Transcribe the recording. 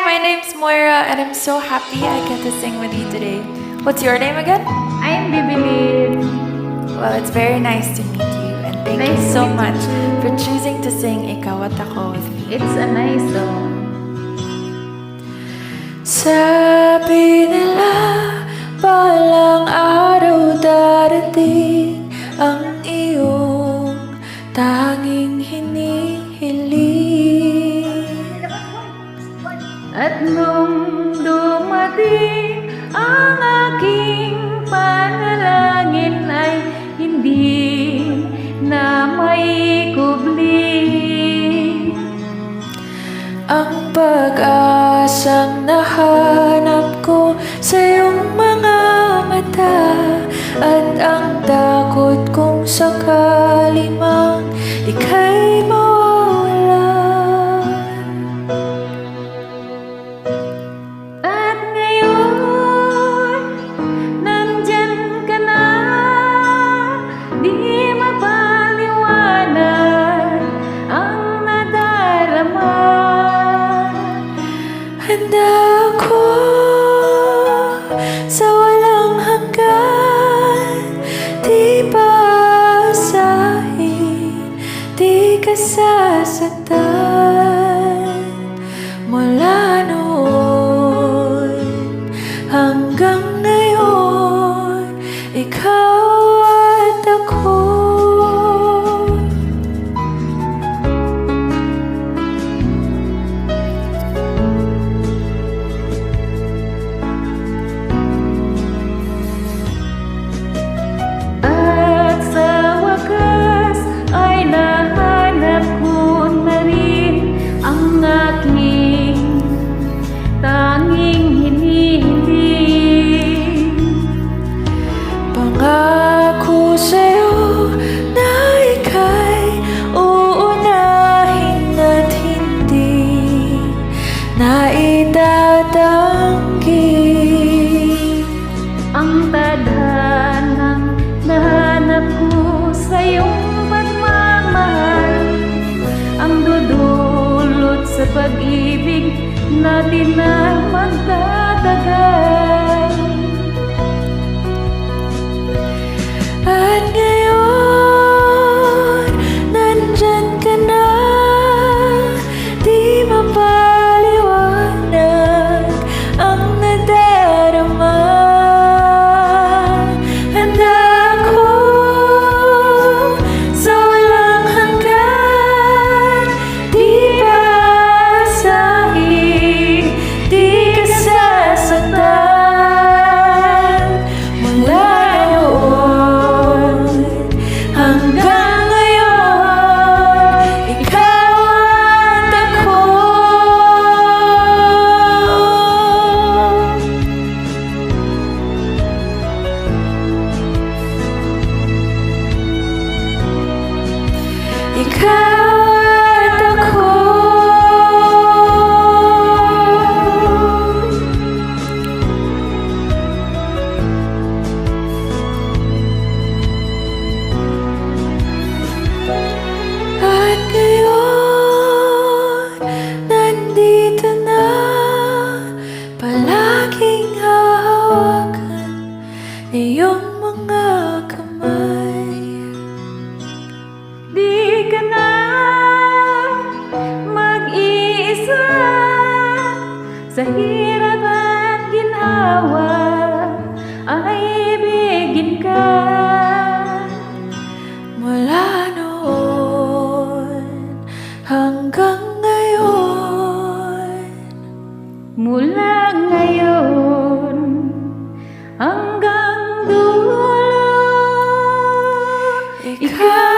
my name's Moira and I'm so happy I get to sing with you today. What's your name again? I'm Bibilin. Well, it's very nice to meet you and thank you Nice so to meet much you. for choosing to sing Ikaw at Ako with me. It's a nice song. Sabi nila, balang araw darating ang iyong tanging hinihiling. At nung dumating ang aking panalangin ay hindi na maikubli. Ang pag-asang nahanap ko sa iyong mga mata at ang takot kung sakali mang ika'y mawala. At ngayon, nandyan ka na, di mapaliwanag ang nadarama. Handa ako sa walang hanggan, di paasahin, di ka sasaktan. Mula noon hanggang ngayon, ikaw at ako. At sa wakas ay nahanap ko na rin ang aking tanging hinihiling. Pangako sa'yo na ika'y uunahin at hindi na itatanggi. Ang tadhanang nahanap ko sa iyong pagmamahal, ang dudulot sa pag-ibig natin na magtatagal. At ngayon, nandyan ka na, di mapaliwanag ang nadarama. Handa ako sa walang hanggan, di paasahin, di ka sasaktan. Mula noon hanggang ngayon, ikaw at ako. Ikaw at ako. At ngayon, nandito na, palaging hahawakan iyong mga kamay. Di ka na mag-iisa sa hirap at ginhawa, ay ibigin ka. Mula noon hanggang ngayon, Mula ngayon hanggang dulo, ikaw